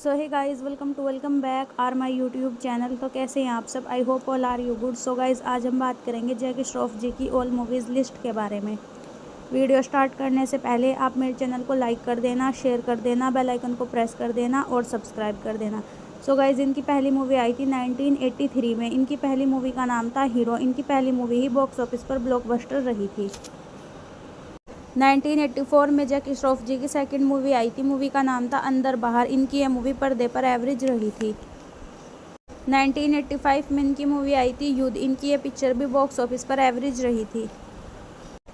So hey guys, welcome back are my YouTube channel. तो कैसे हैं आप सब? I hope all are you good. So guys, आज हम बात करेंगे जैकी श्रॉफ जी की ऑल मूवीज़ लिस्ट के बारे में। वीडियो स्टार्ट करने से पहले आप मेरे चैनल को लाइक कर देना, शेयर कर देना, बेल आइकन को प्रेस कर देना और सब्सक्राइब कर देना। सो गाइस, इनकी पहली मूवी आई थी 1983 में। इनकी पहली मूवी का नाम था हीरो। इनकी पहली मूवी ही बॉक्स ऑफिस पर ब्लॉकबस्टर रही थी। 1984 में जैकी श्रॉफ जी की सेकंड मूवी आई थी। मूवी का नाम था अंदर बाहर। इनकी यह मूवी पर्दे पर एवरेज रही थी। 1985 में इनकी मूवी आई थी युद्ध। इनकी ये पिक्चर भी बॉक्स ऑफिस पर एवरेज रही थी।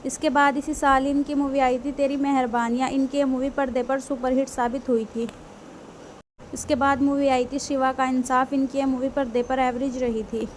इसके बाद इसी साल इनकी मूवी आई थी तेरी मेहरबानियाँ। इनकी ये मूवी पर्दे पर सुपरहिट साबित हुई थी। इसके बाद मूवी आई थी शिवा का इंसाफ। इनकी ये मूवी पर्दे पर एवरेज रही थी।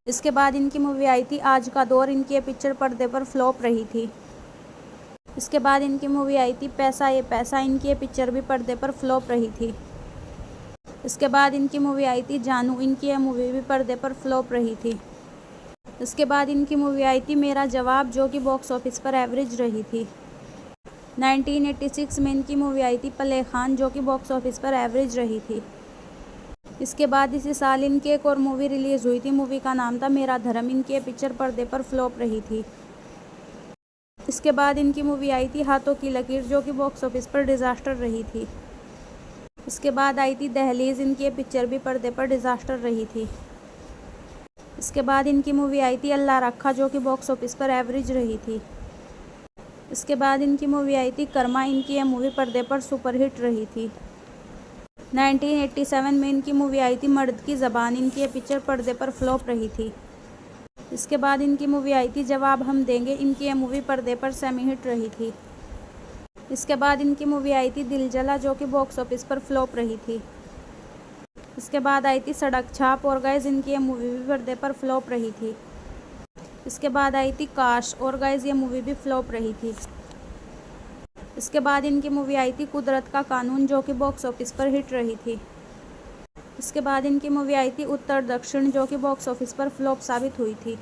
इसके बाद इनकी मूवी आई थी आज का दौर। इनकी ये पिक्चर पर्दे पर फ्लॉप रही थी। इसके बाद इनकी मूवी आई थी पैसा ये पैसा। इनकी ये पिक्चर भी पर्दे पर फ्लॉप रही थी। इसके बाद इनकी मूवी आई थी जानू। इनकी ये मूवी भी पर्दे पर फ्लॉप रही थी। इसके बाद इनकी मूवी आई थी मेरा जवाब, जो कि बॉक्स ऑफिस पर एवरेज रही थी। 1986 में इनकी मूवी आई थी पले खान, जो कि बॉक्स ऑफिस पर एवरेज रही थी। इसके बाद इसी साल इनकी एक और मूवी रिलीज़ हुई थी। मूवी का नाम था मेरा धर्म। इनकी ये पिक्चर पर्दे पर फ्लॉप रही थी। इसके बाद इनकी मूवी आई थी हाथों की लकीर, जो कि बॉक्स ऑफिस पर डिज़ास्टर रही थी। इसके बाद आई थी दहलीज। इनकी ये पिक्चर भी पर्दे पर डिज़ास्टर रही थी। इसके बाद इनकी मूवी आई थी अल्लाह रखा, जो कि बॉक्स ऑफिस पर एवरेज रही थी। इसके बाद इनकी मूवी आई थी कर्मा। इनकी ये मूवी पर्दे पर सुपरहिट रही थी। 1987 में इनकी मूवी आई थी मर्द की ज़बान। इनकी ये पिक्चर पर्दे पर फ्लॉप रही थी। इसके बाद इनकी मूवी आई थी जवाब हम देंगे। इनकी ये मूवी पर्दे पर सेमी हिट रही थी। इसके बाद इनकी मूवी आई थी दिल जला, जो कि बॉक्स ऑफिस पर फ्लॉप रही थी। इसके बाद आई थी सड़क छाप और गाइस इनकी ये मूवी भी पर्दे पर फ्लॉप रही थी। इसके बाद आई थी काश और गाइस ये मूवी भी फ्लॉप रही थी। इसके बाद इनकी मूवी आई थी कुदरत का कानून, जो कि बॉक्स ऑफिस पर हिट रही थी। इसके बाद इनकी मूवी आई थी उत्तर दक्षिण, जो कि बॉक्स ऑफिस पर फ्लॉप साबित हुई थी।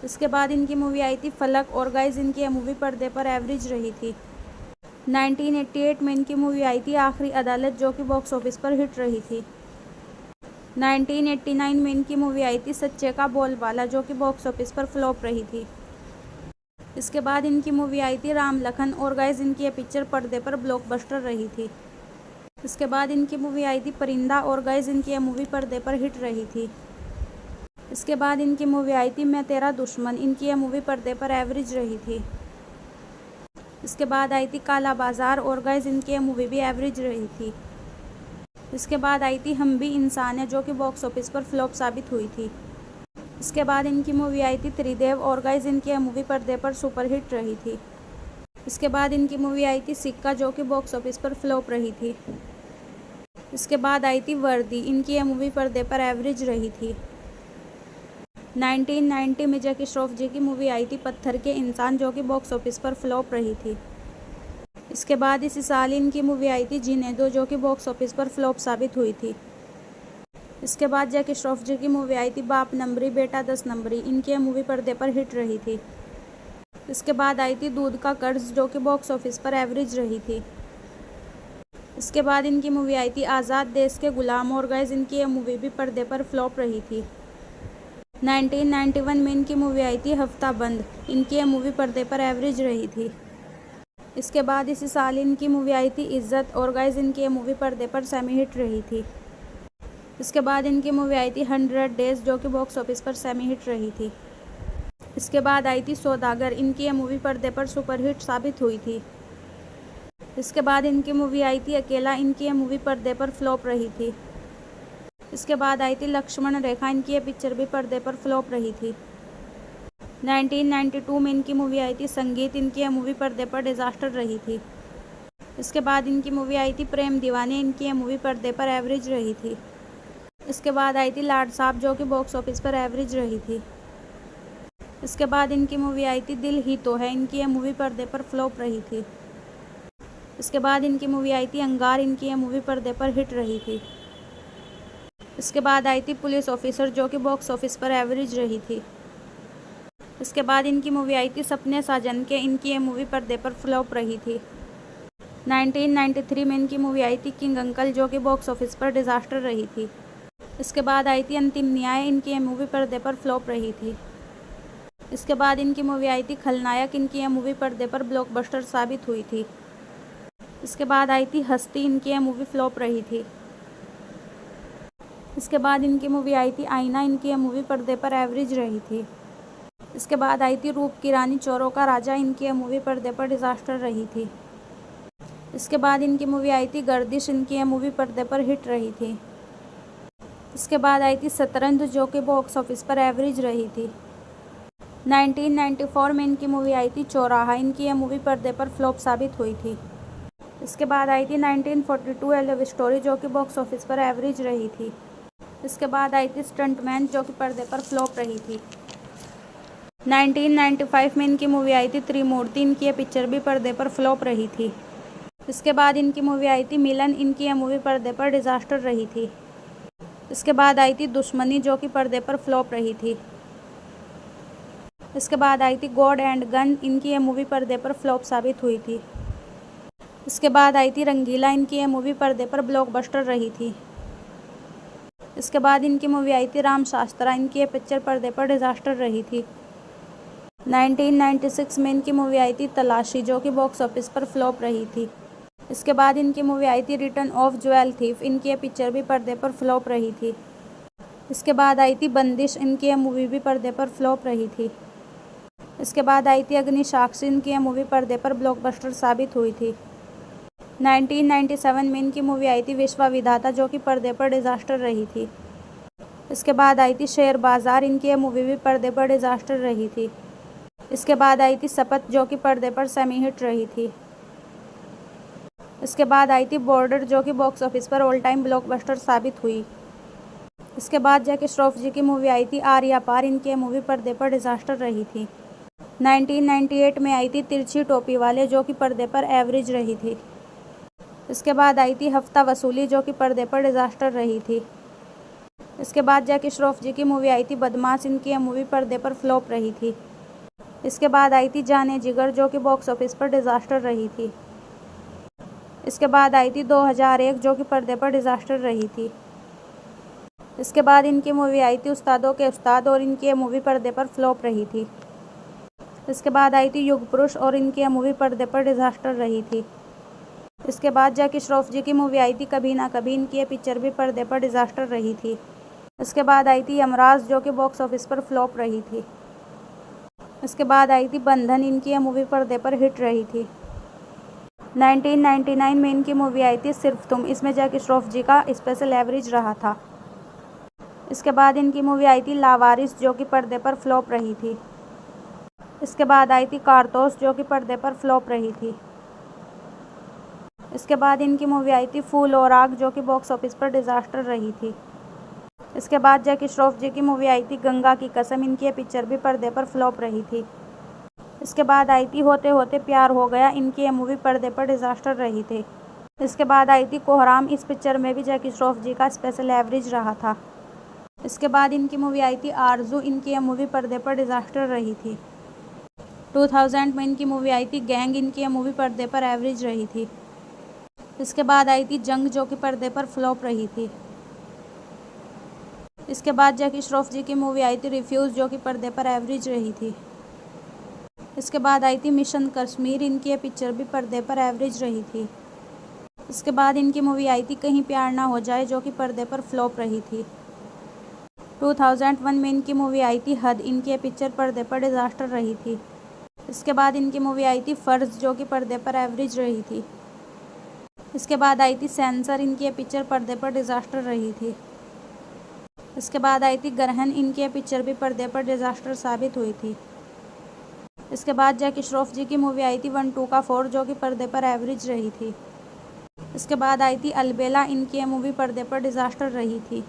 इसके बाद इनकी मूवी आई थी फलक और गाइस इनकी ये मूवी पर्दे पर एवरेज रही थी। 1988 में इनकी मूवी आई थी आखिरी अदालत, जो कि बॉक्स ऑफिस पर हिट रही थी। 1989 में इनकी मूवी आई थी सच्चे का बोलबाला, जो कि बॉक्स ऑफिस पर फ्लॉप रही थी। इसके बाद इनकी मूवी आई थी राम लखन और गाइस इनकी ये पिक्चर पर्दे पर ब्लॉकबस्टर रही थी। इसके बाद इनकी मूवी आई थी परिंदा और गाइस इनकी ये मूवी पर्दे पर हिट रही थी। इसके बाद इनकी मूवी आई थी मैं तेरा दुश्मन। इनकी ये मूवी पर्दे पर एवरेज रही थी। इसके बाद आई थी काला बाजार और गाइस इनकी ये मूवी भी एवरेज रही थी। इसके बाद आई थी हम भी इंसान है, जो कि बॉक्स ऑफिस पर फ्लॉप साबित हुई थी। इसके बाद इनकी मूवी आई थी त्रिदेव और गाइस इनकी ये मूवी पर्दे पर सुपरहिट रही थी। इसके बाद इनकी मूवी आई थी सिक्का, जो कि बॉक्स ऑफिस पर फ्लॉप रही थी। इसके बाद आई थी वर्दी। इनकी ये मूवी पर्दे पर एवरेज रही थी। 1990 में जैकी श्रॉफ जी की मूवी आई थी पत्थर के इंसान, जो कि बॉक्स ऑफिस पर फ्लॉप रही थी। इसके बाद इसी साल इनकी मूवी आई थी जीने दो, जो कि बॉक्स ऑफिस पर फ्लॉप साबित हुई थी। इसके बाद जैकी श्रॉफ जी की मूवी आई थी बाप नंबरी बेटा 10 नंबरी। इनकी ये मूवी पर्दे पर हिट रही थी। इसके बाद आई थी दूध का कर्ज, जो कि बॉक्स ऑफिस पर एवरेज रही थी। इसके बाद इनकी मूवी आई थी आज़ाद देश के गुलाम और गाइस इनकी ये मूवी भी पर्दे पर फ्लॉप रही थी। 1991 में इनकी मूवी आई थी हफ्ता बंद। इनकी ये मूवी पर्दे पर एवरेज रही थी। इसके बाद इसी साल इनकी मूवी आई थी इज्जत और गाइस इनकी ये मूवी पर्दे पर सेमी हिट रही थी। इसके बाद इनकी मूवी आई थी 100 डेज, जो कि बॉक्स ऑफिस पर सेमी हिट रही थी। इसके बाद आई थी सौदागर। इनकी ये मूवी पर्दे पर सुपरहिट साबित हुई थी। इसके बाद इनकी मूवी आई थी अकेला। इनकी ये मूवी पर्दे पर फ्लॉप रही थी। इसके बाद आई थी लक्ष्मण रेखा। इनकी ये पिक्चर भी पर्दे पर फ्लॉप रही थी। 1992 में इनकी मूवी आई थी संगीत। इनकी ये मूवी पर्दे पर डिज़ास्टर रही थी। इसके बाद इनकी मूवी आई थी प्रेम दीवाने। इनकी ये मूवी पर्दे पर एवरेज रही थी। इसके बाद आई थी लाड साहब, जो कि बॉक्स ऑफिस पर एवरेज रही थी। इसके बाद इनकी मूवी आई थी दिल ही तो है। इनकी ये मूवी पर्दे पर फ्लॉप रही थी। इसके बाद इनकी मूवी आई थी अंगार। इनकी ये मूवी पर्दे पर हिट रही थी। इसके बाद आई थी पुलिस ऑफिसर, जो कि बॉक्स ऑफिस पर एवरेज रही थी। इसके बाद इनकी मूवी आई थी सपने साजन के। इनकी ये मूवी पर्दे पर फ्लॉप रही थी। 1993 में इनकी मूवी आई थी किंग अंकल, जो कि बॉक्स ऑफिस पर डिजास्टर रही थी। इसके बाद आई थी अंतिम न्याय, इनकी ये मूवी पर्दे पर फ्लॉप रही थी। इसके बाद इनकी मूवी आई थी खलनायक, इनकी ये मूवी पर्दे पर ब्लॉकबस्टर साबित हुई थी। इसके बाद आई थी हस्ती, इनकी ये मूवी फ्लॉप रही थी। इसके बाद इनकी मूवी आई थी आईना, इनकी ये मूवी पर्दे पर एवरेज रही थी। इसके बाद आई थी रूप की रानी चोरों का राजा, इनकी ये मूवी पर्दे पर डिजास्टर रही थी। इसके बाद इनकी मूवी आई थी गर्दिश, इनकी ये मूवी पर्दे पर हिट रही थी। इसके बाद आई थी शतरंज, जो कि बॉक्स ऑफिस पर एवरेज रही थी। 1994 में इनकी मूवी आई थी चौराहा, इनकी ये मूवी पर्दे पर फ्लॉप साबित हुई थी। इसके बाद आई थी 1942 ए लव स्टोरी, जो कि बॉक्स ऑफिस पर एवरेज रही थी। इसके बाद आई थी स्टंटमैन, जो कि पर्दे पर फ्लॉप रही थी। 1995 में इनकी मूवी आई थी त्रिमूर्ति, इनकी ये पिक्चर भी पर्दे पर फ्लॉप रही थी। इसके बाद इनकी मूवी आई थी मिलन, इनकी ये मूवी पर्दे पर डिजास्टर रही थी। इसके बाद आई थी दुश्मनी, जो कि पर्दे पर फ्लॉप रही थी। इसके बाद आई थी गॉड एंड गन, इनकी ये मूवी पर्दे पर फ्लॉप साबित हुई थी। इसके बाद आई थी रंगीला, इनकी ये मूवी पर्दे पर ब्लॉकबस्टर रही थी। इसके बाद इनकी मूवी आई थी राम शास्त्रा, इनकी ये पिक्चर पर्दे पर डिजास्टर रही थी। 1996 में इनकी मूवी आई थी तलाशी, जो कि बॉक्स ऑफिस पर फ्लॉप रही थी। इसके बाद इनकी मूवी आई थी रिटर्न ऑफ ज्वेल थीफ, इनकी ये पिक्चर भी पर्दे पर फ्लॉप रही थी। इसके बाद आई थी बंदिश, इनकी ये मूवी भी पर्दे पर फ्लॉप रही थी। इसके बाद आई थी अग्निसाक्षी, इनकी ये मूवी पर्दे पर ब्लॉकबस्टर साबित हुई थी। 1997 में इनकी मूवी आई थी विश्वविधाता, जो कि पर्दे पर डिजास्टर रही थी। इसके बाद आई थी शेर बाजार, इनकी ये मूवी भी पर्दे पर डिजास्टर रही थी। इसके बाद आई थी शपथ, जो कि पर्दे पर सेमी हिट रही थी। इसके बाद आई थी बॉर्डर, जो कि बॉक्स ऑफिस पर ऑल टाइम ब्लॉकबस्टर साबित हुई। इसके बाद जैकी श्रॉफ जी की मूवी आई थी आर्या पार, इनकी ये मूवी पर्दे पर डिजास्टर रही थी। 1998 में आई थी तिरछी टोपी वाले, जो कि पर्दे पर एवरेज रही थी। इसके बाद आई थी हफ्ता वसूली, जो कि पर्दे पर डिजास्टर रही थी। इसके बाद जैकी श्रॉफ जी की मूवी आई थी बदमाश, इनकी ये मूवी पर्दे पर फ्लॉप रही थी। इसके बाद आई थी जाने जिगर, जो कि बॉक्स ऑफिस पर डिजास्टर रही थी। इसके बाद आई थी 2001, जो कि पर्दे पर डिजास्टर रही थी। इसके बाद इनकी मूवी आई थी उस्तादों के उस्ताद, और इनकी ये मूवी पर्दे पर फ्लॉप रही थी। इसके बाद आई थी युग पुरुष, और इनकी ये मूवी पर्दे पर डिजास्टर रही थी। इसके बाद जैकी श्रॉफ जी की मूवी आई थी कभी ना कभी, इनकी ये पिक्चर भी पर्दे पर डिजास्टर रही थी। इसके बाद आई थी यमराज, जो कि बॉक्स ऑफिस पर फ्लॉप रही थी। इसके बाद आई थी बंधन, इनकी ये मूवी पर्दे पर हिट रही थी। 1999 में इनकी मूवी आई थी सिर्फ तुम, इसमें जैकी श्रॉफ जी का स्पेशल एवरेज रहा था। इसके बाद इनकी मूवी आई थी लावारिस, जो कि पर्दे पर फ्लॉप रही थी। इसके बाद आई थी कारतोस, जो कि पर्दे पर फ्लॉप रही थी। इसके बाद इनकी मूवी आई थी फूल और आग, जो कि बॉक्स ऑफिस पर डिजास्टर रही थी। इसके बाद जैकी श्रॉफ जी की मूवी आई थी गंगा की कसम, इनकी ये पिक्चर भी पर्दे पर फ्लॉप रही थी। इसके बाद आई थी होते होते प्यार हो गया, इनकी ये मूवी पर्दे पर डिजास्टर रही थी। इसके बाद आई थी कोहराम, इस पिक्चर में भी जैकी श्रॉफ जी का स्पेशल एवरेज रहा था। इसके बाद इनकी मूवी आई थी आरजू, इनकी ये मूवी पर्दे पर डिजास्टर रही थी। 2000 में इनकी मूवी आई थी गैंग, इनकी ये मूवी पर्दे पर एवरेज रही थी। इसके बाद आई थी जंग, जो कि पर्दे पर फ्लॉप रही थी। इसके बाद जैकी श्रॉफ जी की मूवी आई थी रिफ्यूज़, जो कि पर्दे पर एवरेज रही थी। इसके बाद आई थी मिशन कश्मीर, इनकी ये पिक्चर भी पर्दे पर एवरेज रही थी। इसके बाद इनकी मूवी आई थी कहीं प्यार ना हो जाए, जो कि पर्दे पर फ्लॉप रही थी। 2001 में इनकी मूवी आई थी हद, इनकी ये पिक्चर पर्दे पर डिजास्टर रही थी। इसके बाद इनकी मूवी आई थी फर्ज, जो कि पर्दे पर एवरेज रही थी। इसके बाद आई थी सेंसर, इनकी ये पिक्चर पर्दे पर डिजास्टर रही थी। इसके बाद आई थी ग्रहण, इनकी ये पिक्चर भी पर्दे पर डिजास्टर साबित हुई थी। इसके बाद जैकी श्रॉफ जी की मूवी आई थी 1 2 का 4, जो कि पर्दे पर एवरेज रही थी। इसके बाद आई थी अलबेला, इनकी ये मूवी पर्दे पर डिजास्टर रही थी।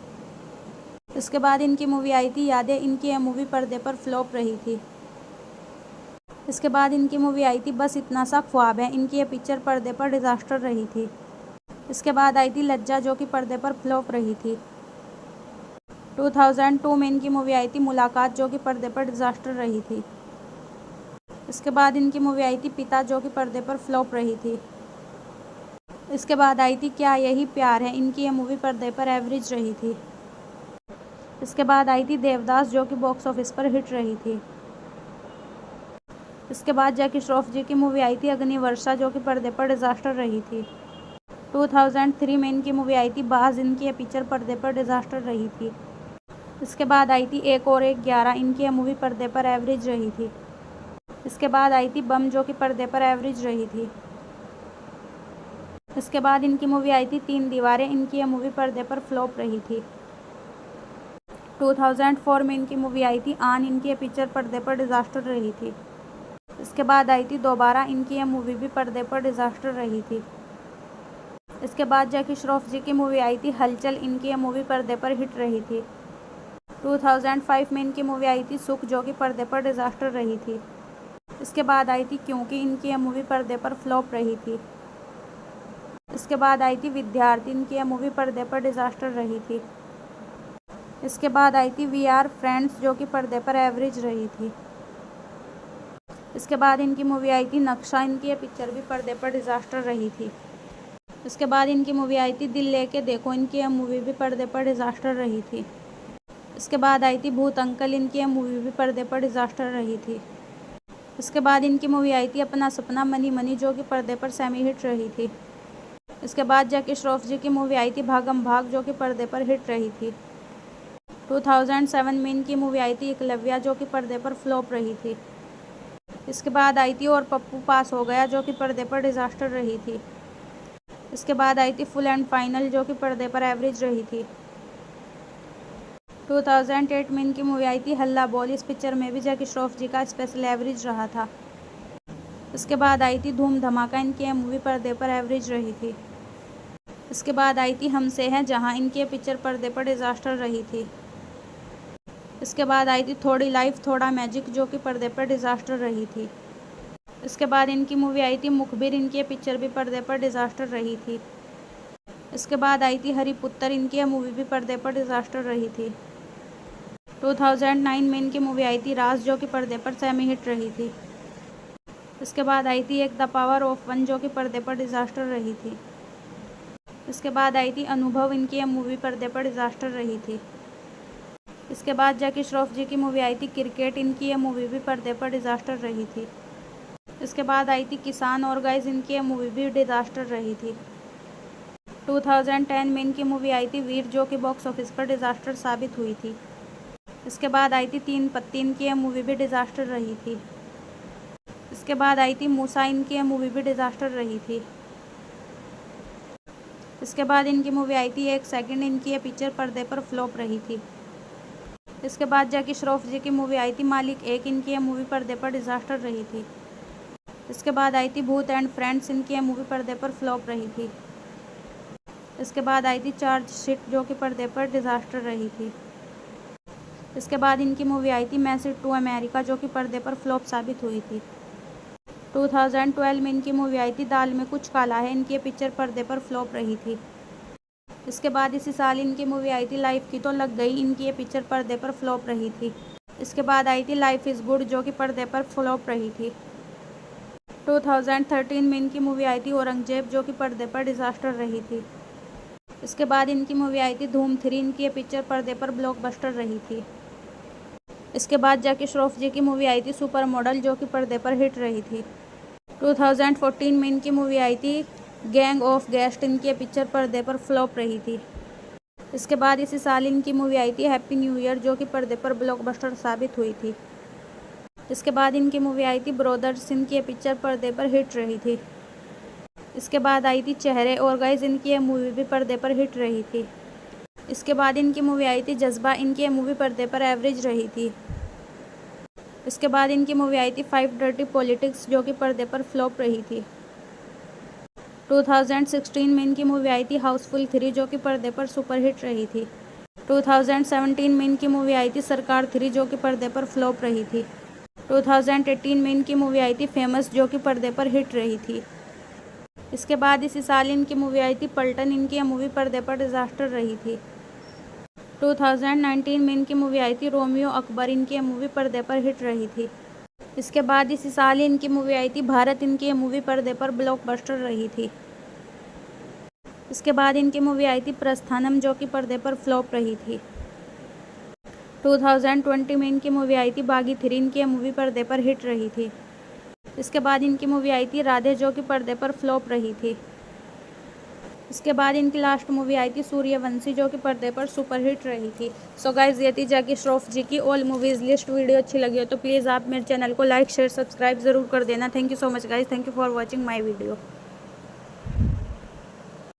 इसके बाद इनकी मूवी आई थी यादें, इनकी ये मूवी पर्दे पर फ्लॉप रही थी। इसके बाद इनकी मूवी आई थी बस इतना सा ख्वाब है, इनकी ये पिक्चर पर्दे पर डिजास्टर रही थी। इसके बाद आई थी लज्जा, जो कि पर्दे पर फ्लॉप रही थी। 2002 में इनकी मूवी आई थी मुलाकात, जो कि पर्दे पर डिजास्टर रही थी। इसके बाद इनकी मूवी आई थी पिता, जो कि पर्दे पर फ्लॉप रही थी। इसके बाद आई थी क्या यही प्यार है, इनकी ये मूवी पर्दे पर एवरेज रही थी। इसके बाद आई थी देवदास जो कि बॉक्स ऑफिस पर हिट रही थी। इसके बाद जैकी श्रॉफ जी की मूवी आई थी अग्निवर्षा जो कि पर्दे पर डिजास्टर रही थी। 2003 में इनकी मूवी आई थी बाज, इनकी ये पिक्चर पर्दे पर डिजास्टर रही थी। इसके बाद आई थी एक और एक 11, इनकी ये मूवी पर्दे पर एवरेज रही थी। इसके बाद आई थी बम जो कि पर्दे पर एवरेज रही थी। इसके बाद इनकी मूवी आई थी तीन दीवारें, इनकी ये मूवी पर्दे पर फ्लॉप रही थी। 2004 में इनकी मूवी आई थी आन, इनकी ये पिक्चर पर्दे पर डिजास्टर रही थी। इसके बाद आई थी दोबारा, इनकी ये मूवी भी पर्दे पर डिजास्टर रही थी। इसके बाद जैकी श्रॉफ जी की मूवी आई थी हलचल, इनकी ये मूवी पर्दे पर हिट रही थी। 2005 में इनकी मूवी आई थी सुख जो कि पर्दे पर डिजास्टर रही थी। इसके बाद आई थी क्योंकि, इनकी ये मूवी पर्दे पर फ्लॉप रही थी। इसके बाद आई थी विद्यार्थी, इनकी ये मूवी पर्दे पर डिजास्टर रही थी। इसके बाद आई थी वी आर फ्रेंड्स जो कि पर्दे पर एवरेज रही थी। इसके बाद इनकी मूवी आई थी नक्शा, इनकी ये पिक्चर भी पर्दे पर डिजास्टर रही थी। इसके बाद इनकी मूवी आई थी दिल लेके देखो, इनकी यह मूवी भी पर्दे पर डिजास्टर रही थी। इसके बाद आई थी भूत अंकल, इनकी यह मूवी भी पर्दे पर डिजास्टर रही थी। इसके बाद इनकी मूवी आई थी अपना सपना मनी मनी जो कि पर्दे पर सेमी हिट रही थी। इसके बाद जैकी श्रॉफ जी की मूवी आई थी भागम भाग जो कि पर्दे पर हिट रही थी। 2007 में इनकी मूवी आई थी एकलव्या जो कि पर्दे पर फ्लॉप रही थी। इसके बाद आई थी और पप्पू पास हो गया जो कि पर्दे पर डिजास्टर रही थी। इसके बाद आई थी फुल एंड फाइनल जो कि पर्दे पर एवरेज रही थी। 2008 में इनकी मूवी आई थी हल्ला बोल, इस पिक्चर में भी जैकी श्रॉफ जी का स्पेशल एवरेज रहा था। इसके बाद आई थी धूम धमाका, इनकी यह मूवी पर्दे पर एवरेज रही थी। इसके बाद आई थी हमसे है जहां, इनकी यह पिक्चर पर्दे पर डिजास्टर रही थी। इसके बाद आई थी थोड़ी लाइफ थोड़ा मैजिक जो कि पर्दे पर डिजास्टर रही थी। इसके बाद इनकी मूवी आई थी मुखबिर, इनकी पिक्चर भी पर्दे पर डिजास्टर रही थी। इसके बाद आई थी हरिपुत्र, इनकी मूवी भी पर्दे पर डिजास्टर रही थी। 2009 में इनकी मूवी आई थी राज जो कि पर्दे पर सेमी हिट रही थी। इसके बाद आई थी एक द पावर ऑफ वन जो कि पर्दे पर डिजास्टर रही थी। इसके बाद आई थी अनुभव, इनकी मूवी पर्दे पर डिजास्टर रही थी। इसके बाद जैकी श्रॉफ जी की मूवी आई थी क्रिकेट, इनकी ये मूवी भी पर्दे पर डिजास्टर रही थी। इसके बाद आई थी किसान और गाइस, इनकी ये मूवी भी डिजास्टर रही थी। 2010 में इनकी मूवी आई थी वीर जो कि बॉक्स ऑफिस पर डिजास्टर साबित हुई थी। इसके बाद आई थी तीन पत्ती, इनकी ये मूवी भी डिजास्टर रही थी। इसके बाद आई थी मूसा, इनकी ये मूवी भी डिजास्टर रही थी। इसके बाद इनकी मूवी आई थी एक सेकंड, इनकी ये पिक्चर पर्दे पर फ्लॉप रही थी। इसके बाद जैकी श्रॉफ जी की मूवी आई थी मालिक एक, इनकी ये मूवी पर्दे पर डिजास्टर रही थी। इसके बाद आई थी भूत एंड फ्रेंड्स, इनकी ये मूवी पर्दे पर फ्लॉप रही थी। इसके बाद आई थी चार्जशीट जो कि पर्दे पर डिजास्टर रही थी। इसके बाद इनकी मूवी आई थी मैसेज टू अमेरिका जो कि पर्दे पर फ्लॉप साबित हुई थी। 2012 में इनकी मूवी आई थी दाल में कुछ काला है, इनकी ये पिक्चर पर्दे पर फ्लॉप रही थी। इसके बाद इसी साल इनकी मूवी आई थी लाइफ की तो लग गई, इनकी ये पिक्चर पर्दे पर फ्लॉप रही थी। इसके बाद आई थी लाइफ इज़ गुड जो कि पर्दे पर फ्लॉप रही थी। 2013 में इनकी मूवी आई थी औरंगजेब जो कि पर्दे पर डिजास्टर रही थी। इसके बाद इनकी मूवी आई थी धूम 3, इनकी ये पिक्चर पर्दे पर ब्लॉकबस्टर रही थी। इसके बाद जैकी श्रॉफ जी की मूवी आई थी सुपर मॉडल जो कि पर्दे पर हिट रही थी। 2014 में इनकी मूवी आई थी गैंग ऑफ गेस्ट, इनकी ये पिक्चर पर्दे पर फ्लॉप रही थी। इसके बाद इसी साल इनकी मूवी आई थी हैप्पी न्यू ईयर जो कि पर्दे पर ब्लॉकबस्टर साबित हुई थी। इसके बाद इनकी मूवी आई थी ब्रोदर्स, इनकी ये पिक्चर पर्दे पर हिट रही थी। इसके बाद आई थी चेहरे और गाइस, इनकी ये मूवी भी पर्दे पर हिट रही थी। इसके बाद इनकी मूवी आई थी जज्बा, इनकी ये मूवी पर्दे पर एवरेज रही थी। इसके बाद इनकी मूवी आई थी 5 डर्टी पॉलिटिक्स जो कि पर्दे पर फ्लॉप रही थी। 2016 में इनकी मूवी आई थी हाउसफुल 3 जो कि पर्दे पर सुपरहिट रही थी। 2017 में इनकी मूवी आई थी सरकार 3 जो कि पर्दे पर फ्लॉप रही थी। 2018 में इनकी मूवी आई थी फेमस जो कि पर्दे पर हिट रही थी। इसके बाद इसी साल इनकी मूवी आई थी पलटन, इनकी यह मूवी पर्दे पर डिजास्टर रही थी। 2019 में इनकी मूवी आई थी रोमियो अकबर, इनकी यह मूवी पर्दे पर हिट रही थी। इसके बाद इसी साल इनकी मूवी आई थी भारत, इनकी ये मूवी पर्दे पर ब्लॉकबस्टर रही थी। इसके बाद इनकी मूवी आई थी प्रस्थानम, जो कि पर्दे पर फ्लॉप रही थी। 2020 में इनकी मूवी आई थी बागी 3। इनकी यह मूवी पर्दे पर हिट रही थी। इसके बाद इनकी मूवी आई थी राधे, जो कि पर्दे पर फ्लॉप रही थी। इसके बाद इनकी लास्ट मूवी आई थी सूर्यवंशी, जो कि पर्दे पर सुपरहिट रही थी। सो गाइज, ये थी जैकी श्रॉफ जी की ऑल मूवीज़ लिस्ट। वीडियो अच्छी लगी हो तो प्लीज़ आप मेरे चैनल को लाइक शेयर सब्सक्राइब ज़रूर कर देना। Thank you so much guys, thank you for watching my video.